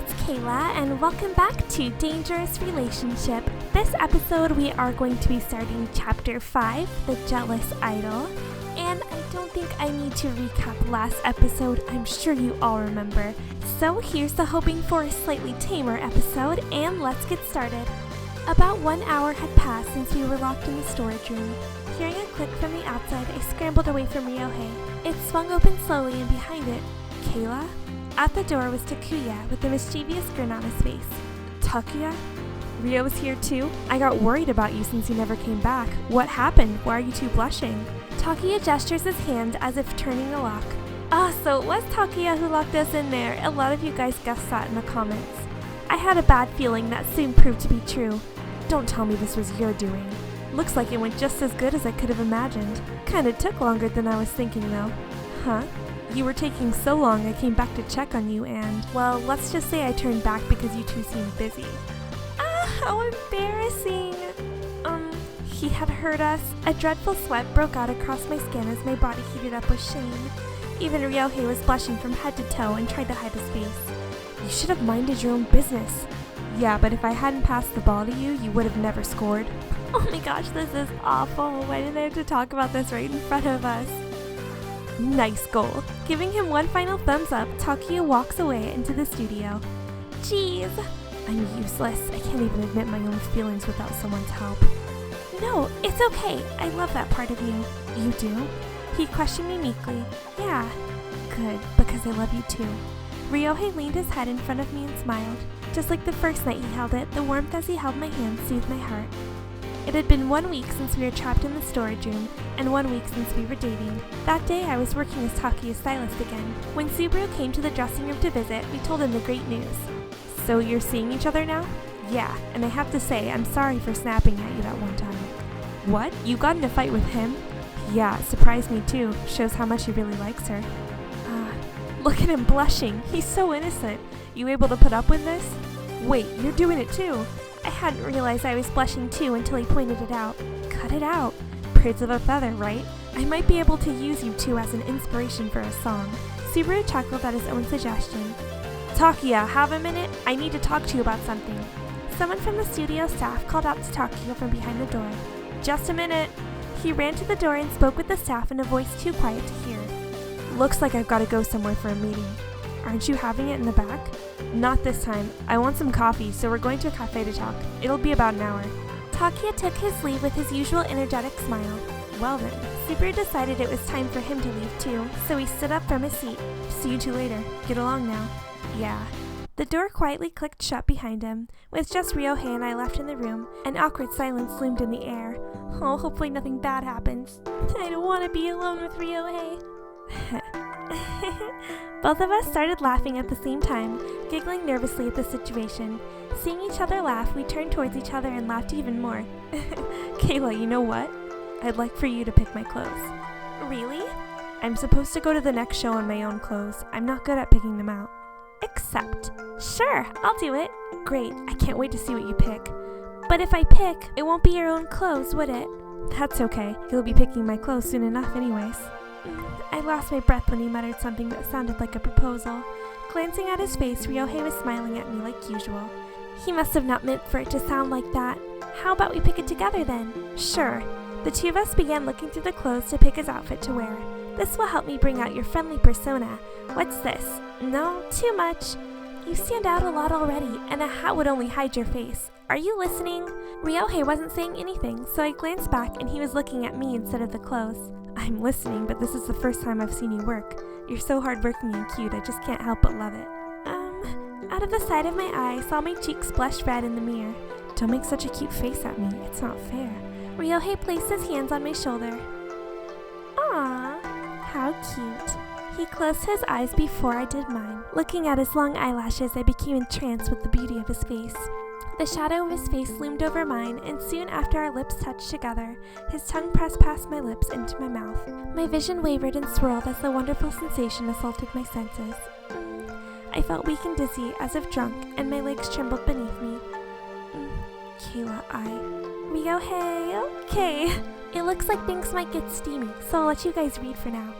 it's Kayla, and welcome back to Dangerous Relationship. This episode we are going to be starting Chapter 5, The Jealous Idol. And I don't think I need to recap last episode, I'm sure you all remember. So here's the hoping for a slightly tamer episode, and let's get started. About 1 hour had passed since we were locked in the storage room. Hearing a click from the outside, I scrambled away from Ryouhei. It swung open slowly, and behind it, Kayla? At the door was Takuya with a mischievous grin on his face. Takuya? Ryo was here too? I got worried about you since you never came back. What happened? Why are you two blushing? Takuya gestures his hand as if turning a lock. So it was Takuya who locked us in there. A lot of you guys guessed that in the comments. I had a bad feeling that soon proved to be true. Don't tell me this was your doing. Looks like it went just as good as I could have imagined. Kinda took longer than I was thinking though. Huh? You were taking so long I came back to check on you and, well, let's just say I turned back because you two seemed busy. How embarrassing! He had heard us. A dreadful sweat broke out across my skin as my body heated up with shame. Even Ryouhei was blushing from head to toe and tried to hide his face. You should have minded your own business. Yeah, but if I hadn't passed the ball to you, you would have never scored. Oh my gosh, this is awful. Why did I have to talk about this right in front of us? Nice goal. Giving him one final thumbs up, Taki walks away into the studio. Jeez. I'm useless. I can't even admit my own feelings without someone's help. No, it's okay. I love that part of you. You do? He questioned me meekly. Yeah. Good, because I love you too. Ryouhei leaned his head in front of me and smiled. Just like the first night he held it, the warmth as he held my hand soothed my heart. It had been 1 week since we were trapped in the storage room, and 1 week since we were dating. That day, I was working as Taki's stylist again. When Subaru came to the dressing room to visit, we told him the great news. So you're seeing each other now? Yeah, and I have to say, I'm sorry for snapping at you that one time. What? You got in a fight with him? Yeah, it surprised me too. Shows how much he really likes her. Look at him blushing. He's so innocent. You able to put up with this? Wait, you're doing it too. I hadn't realized I was blushing too until he pointed it out. Cut it out. Birds of a feather, right? I might be able to use you two as an inspiration for a song. Subaru chuckled at his own suggestion. Takuya, have a minute? I need to talk to you about something. Someone from the studio staff called out to Takuya from behind the door. Just a minute. He ran to the door and spoke with the staff in a voice too quiet to hear. Looks like I've got to go somewhere for a meeting. Aren't you having it in the back? Not this time. I want some coffee, so we're going to a cafe to talk. It'll be about an hour. Takuya took his leave with his usual energetic smile. Well then, Subaru decided it was time for him to leave too, so he stood up from his seat. See you two later. Get along now. Yeah. The door quietly clicked shut behind him. With just Ryouhei and I left in the room, an awkward silence loomed in the air. Oh, hopefully nothing bad happens. I don't want to be alone with Ryouhei. Both of us started laughing at the same time, giggling nervously at the situation. Seeing each other laugh, we turned towards each other and laughed even more. Kayla, you know what? I'd like for you to pick my clothes. Really? I'm supposed to go to the next show in my own clothes. I'm not good at picking them out. Except. Sure, I'll do it. Great, I can't wait to see what you pick. But if I pick, it won't be your own clothes, would it? That's okay. You'll be picking my clothes soon enough anyways. I lost my breath when he muttered something that sounded like a proposal. Glancing at his face, Ryouhei was smiling at me like usual. He must have not meant for it to sound like that. How about we pick it together then? Sure. The two of us began looking through the clothes to pick his outfit to wear. This will help me bring out your friendly persona. What's this? No, too much. You stand out a lot already, and a hat would only hide your face. Are you listening? Ryouhei wasn't saying anything, so I glanced back and he was looking at me instead of the clothes. I'm listening, but this is the first time I've seen you work. You're so hardworking and cute, I just can't help but love it. Out of the side of my eye, I saw my cheeks blush red in the mirror. Don't make such a cute face at me, it's not fair. Ryouhei placed his hands on my shoulder. Aww, how cute. He closed his eyes before I did mine. Looking at his long eyelashes, I became entranced with the beauty of his face. The shadow of his face loomed over mine, and soon after our lips touched together, his tongue pressed past my lips into my mouth. My vision wavered and swirled as the wonderful sensation assaulted my senses. I felt weak and dizzy, as if drunk, and my legs trembled beneath me. Kayla, Ryouhei, okay. It looks like things might get steamy, so I'll let you guys read for now.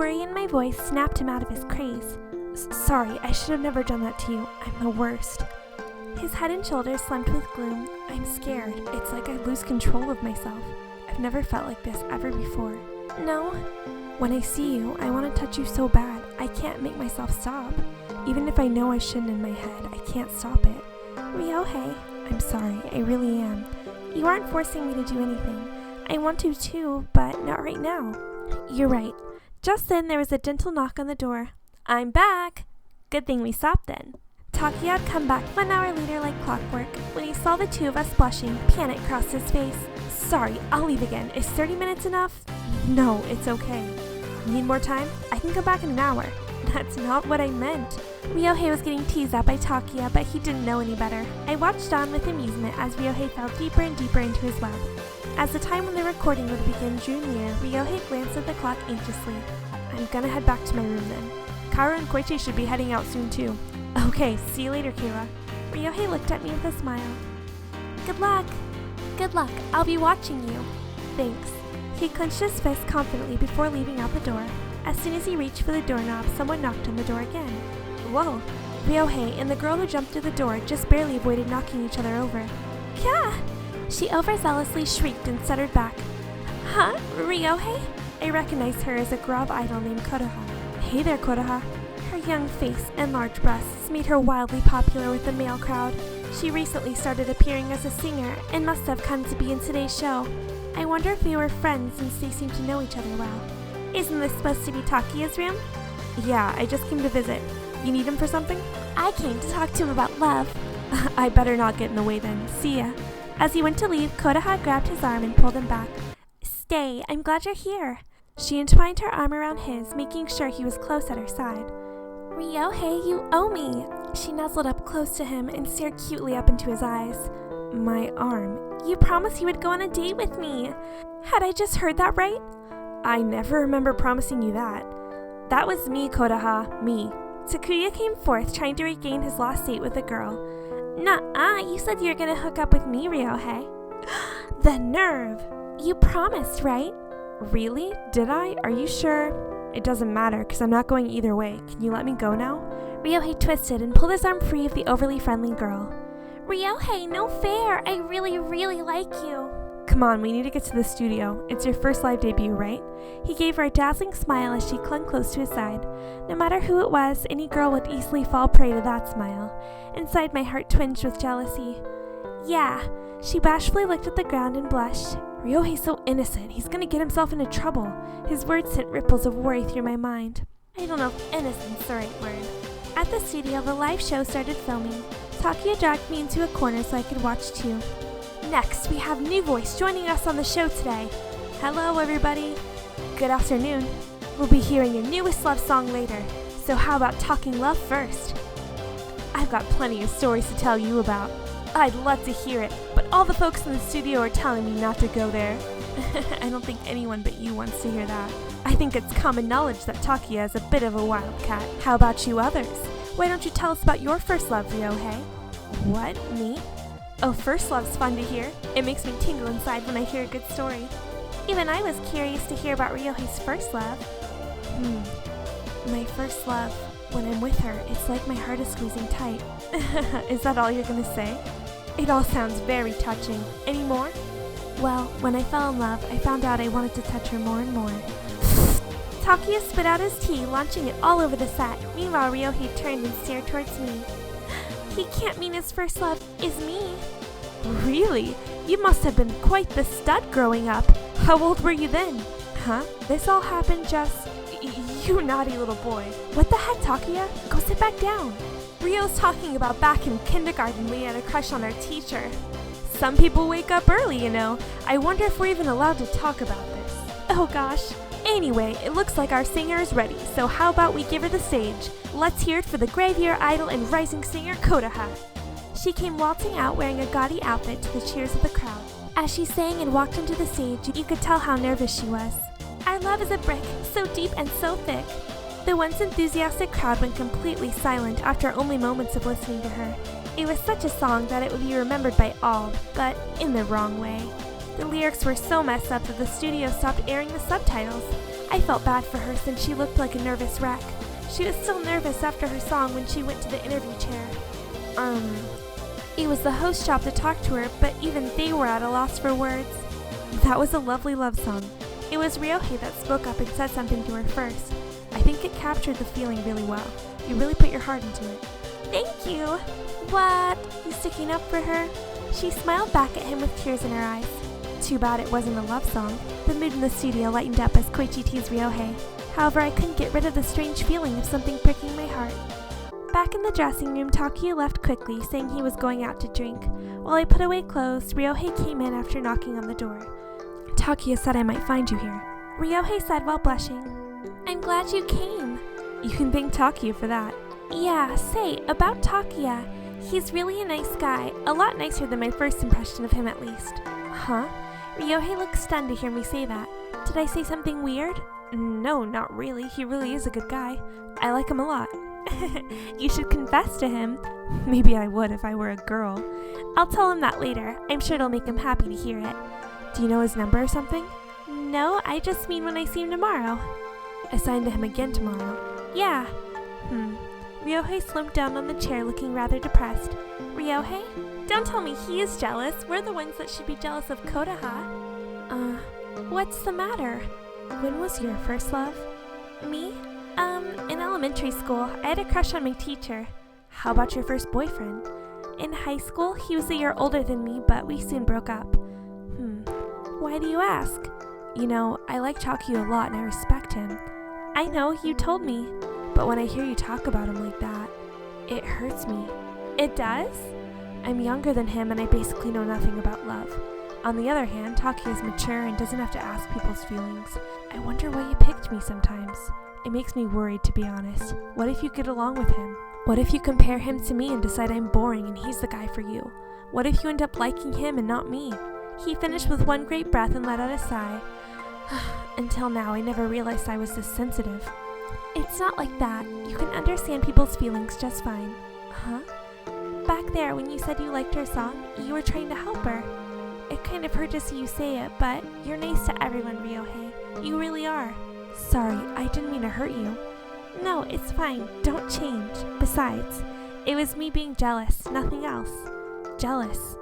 worry in my voice snapped him out of his craze. Sorry, I should have never done that to you. I'm the worst. His head and shoulders slumped with gloom. I'm scared. It's like I lose control of myself. I've never felt like this ever before. No. When I see you, I want to touch you so bad. I can't make myself stop. Even if I know I shouldn't in my head, I can't stop it. Ryouhei, I'm sorry. I really am. You aren't forcing me to do anything. I want to too, but not right now. You're right. Just then, there was a gentle knock on the door. I'm back! Good thing we stopped then. Taki had come back 1 hour later like clockwork. When he saw the two of us blushing, panic crossed his face. Sorry, I'll leave again. Is 30 minutes enough? No, it's okay. Need more time? I can come back in an hour. That's not what I meant. Ryouhei was getting teased at by Takia, but he didn't know any better. I watched on with amusement as Ryouhei fell deeper and deeper into his web. As the time when the recording would begin drew near, Ryouhei glanced at the clock anxiously. I'm gonna head back to my room then. Kaoru and Koichi should be heading out soon too. Okay, see you later, Kayla. Ryouhei looked at me with a smile. Good luck. Good luck. I'll be watching you. Thanks. He clenched his fist confidently before leaving out the door. As soon as he reached for the doorknob, someone knocked on the door again. Whoa. Ryouhei and the girl who jumped through the door just barely avoided knocking each other over. Kya! She overzealously shrieked and stuttered back. Huh? Ryouhei? I recognized her as a grub idol named Kotoha. Hey there, Kotoha. Her young face and large breasts made her wildly popular with the male crowd. She recently started appearing as a singer and must have come to be in today's show. I wonder if we were friends since they seem to know each other well. Isn't this supposed to be Takiya's room? Yeah, I just came to visit. You need him for something? I came to talk to him about love. I better not get in the way then. See ya. As he went to leave, Kotoha grabbed his arm and pulled him back. Stay, I'm glad you're here. She entwined her arm around his, making sure he was close at her side. Ryouhei, you owe me. She nuzzled up close to him and stared cutely up into his eyes. My arm. You promised you would go on a date with me. Had I just heard that right? I never remember promising you that. That was me, Kotoha, me. Takuya came forth, trying to regain his lost date with a girl. Nuh-uh, you said you were gonna hook up with me, Ryouhei. The nerve! You promised, right? Really? Did I? Are you sure? It doesn't matter, because I'm not going either way. Can you let me go now? Ryouhei twisted and pulled his arm free of the overly friendly girl. Ryouhei, no fair! I really, really like you. Come on, we need to get to the studio. It's your first live debut, right? He gave her a dazzling smile as she clung close to his side. No matter who it was, any girl would easily fall prey to that smile. Inside, my heart twinged with jealousy. Yeah. She bashfully looked at the ground and blushed. Ryouhei's so innocent. He's gonna get himself into trouble. His words sent ripples of worry through my mind. I don't know if innocent's the right word. At the studio, the live show started filming. Takia dragged me into a corner so I could watch too. Next, we have new voice joining us on the show today. Hello, everybody. Good afternoon. We'll be hearing your newest love song later, so how about talking love first? I've got plenty of stories to tell you about. I'd love to hear it, but all the folks in the studio are telling me not to go there. I don't think anyone but you wants to hear that. I think it's common knowledge that Takia is a bit of a wildcat. How about you others? Why don't you tell us about your first love, Ryouhei? What? Me? Oh, first love's fun to hear. It makes me tingle inside when I hear a good story. Even I was curious to hear about Ryouhei's first love. My first love. When I'm with her, it's like my heart is squeezing tight. Is that all you're gonna say? It all sounds very touching. Any more? Well, when I fell in love, I found out I wanted to touch her more and more. Takia spit out his tea, launching it all over the set. Meanwhile, Ryouhei turned and stared towards me. He can't mean his first love is me. Really? You must have been quite the stud growing up. How old were you then? Huh? This all happened just... You naughty little boy. What the heck, Takia? Go sit back down. Ryo's talking about back in kindergarten we had a crush on our teacher. Some people wake up early, you know. I wonder if we're even allowed to talk about this. Oh gosh. Anyway, it looks like our singer is ready, so how about we give her the stage? Let's hear it for the graveyard idol and rising singer Kotoha. She came waltzing out wearing a gaudy outfit to the cheers of the crowd. As she sang and walked onto the stage, you could tell how nervous she was. Our love is a brick, so deep and so thick. The once enthusiastic crowd went completely silent after only moments of listening to her. It was such a song that it would be remembered by all, but in the wrong way. The lyrics were so messed up that the studio stopped airing the subtitles. I felt bad for her since she looked like a nervous wreck. She was still nervous after her song when she went to the interview chair. It was the host's job to talk to her, but even they were at a loss for words. That was a lovely love song. It was Ryouhei that spoke up and said something to her first. I think it captured the feeling really well. You really put your heart into it. Thank you! What? You sticking up for her? She smiled back at him with tears in her eyes. Too bad it wasn't a love song. The mood in the studio lightened up as Koichi teased Ryouhei. However, I couldn't get rid of the strange feeling of something pricking my heart. Back in the dressing room, Taki left quickly, saying he was going out to drink. While I put away clothes, Ryouhei came in after knocking on the door. Taki said I might find you here. Ryouhei said while blushing. I'm glad you came. You can thank Taki for that. Yeah, say, about Takia. He's really a nice guy, a lot nicer than my first impression of him at least. Huh? Ryouhei looked stunned to hear me say that. Did I say something weird? No, not really. He really is a good guy. I like him a lot. You should confess to him. Maybe I would if I were a girl. I'll tell him that later. I'm sure it'll make him happy to hear it. Do you know his number or something? No, I just mean when I see him tomorrow. Assign to him again tomorrow. Yeah. Ryouhei slumped down on the chair looking rather depressed. Ryouhei? Don't tell me he is jealous. We're the ones that should be jealous of Kotoha. What's the matter? When was your first love? Me? In elementary school, I had a crush on my teacher. How about your first boyfriend? In high school, he was a year older than me, but we soon broke up. Why do you ask? You know, I like Taki a lot and I respect him. I know, you told me. But when I hear you talk about him like that, it hurts me. It does? I'm younger than him and I basically know nothing about love. On the other hand, Taki is mature and doesn't have to ask people's feelings. I wonder why you picked me sometimes. It makes me worried, to be honest. What if you get along with him? What if you compare him to me and decide I'm boring and he's the guy for you? What if you end up liking him and not me? He finished with one great breath and let out a sigh. Until now, I never realized I was this sensitive. It's not like that. You can understand people's feelings just fine. Huh? Back there, when you said you liked her song, you were trying to help her. It kind of hurt to see you say it, but you're nice to everyone, Ryouhei. You really are. Sorry, I didn't mean to hurt you. No, it's fine. Don't change. Besides, it was me being jealous, nothing else. Jealous?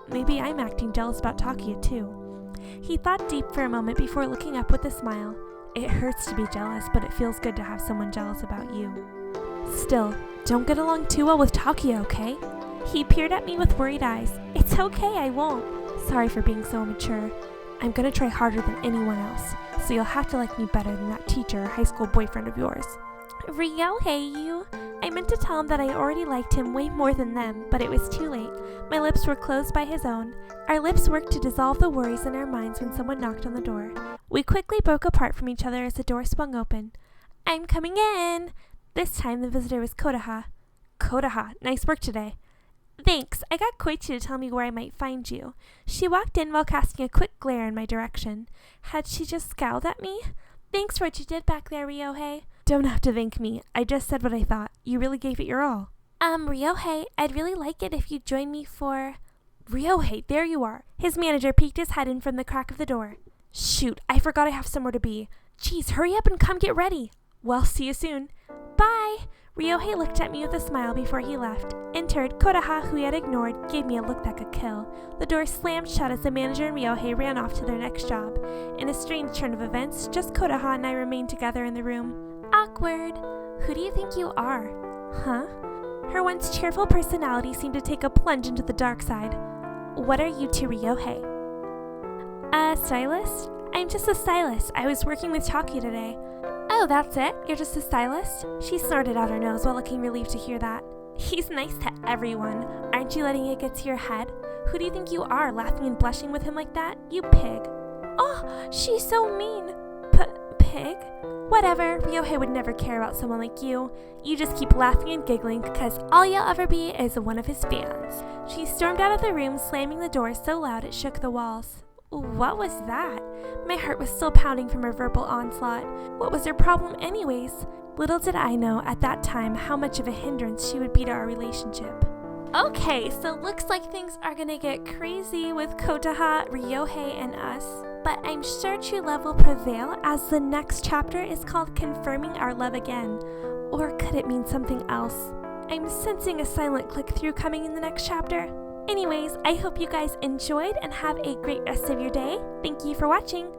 Maybe I'm acting jealous about Takia too. He thought deep for a moment before looking up with a smile. It hurts to be jealous, but it feels good to have someone jealous about you. Still, don't get along too well with Takia, okay? He peered at me with worried eyes. It's okay, I won't. Sorry for being so immature. I'm gonna try harder than anyone else, so you'll have to like me better than that teacher or high school boyfriend of yours. Ryouhei, I meant to tell him that I already liked him way more than them, but it was too late. My lips were closed by his own. Our lips worked to dissolve the worries in our minds when someone knocked on the door. We quickly broke apart from each other as the door swung open. I'm coming in! This time the visitor was Kotoha. Kotoha, nice work today. Thanks, I got Koichi to tell me where I might find you. She walked in while casting a quick glare in my direction. Had she just scowled at me? Thanks for what you did back there, Ryouhei. Don't have to thank me. I just said what I thought. You really gave it your all. Ryouhei, I'd really like it if you'd join me for... Ryouhei, there you are. His manager peeked his head in from the crack of the door. Shoot, I forgot I have somewhere to be. Jeez, hurry up and come get ready. Well, see you soon. Bye. Ryouhei looked at me with a smile before he left. Entered, Kotoha, who he had ignored, gave me a look that could kill. The door slammed shut as the manager and Ryouhei ran off to their next job. In a strange turn of events, just Kotoha and I remained together in the room. Awkward. Who do you think you are? Huh? Her once cheerful personality seemed to take a plunge into the dark side. What are you to Ryouhei? A stylist? I'm just a stylist. I was working with Taki today. Oh, that's it? You're just a stylist? She snorted out her nose while looking relieved to hear that. He's nice to everyone. Aren't you letting it get to your head? Who do you think you are, laughing and blushing with him like that? You pig. Oh, she's so mean. Pig? Whatever, Ryouhei would never care about someone like you. You just keep laughing and giggling because all you'll ever be is one of his fans. She stormed out of the room, slamming the door so loud it shook the walls. What was that? My heart was still pounding from her verbal onslaught. What was her problem anyways? Little did I know at that time how much of a hindrance she would be to our relationship. Okay, so looks like things are gonna get crazy with Kotoha, Ryouhei, and us. but I'm sure true love will prevail as the next chapter is called Confirming Our Love Again. Or could it mean something else? I'm sensing a silent click-through coming in the next chapter. Anyways, I hope you guys enjoyed and have a great rest of your day. Thank you for watching.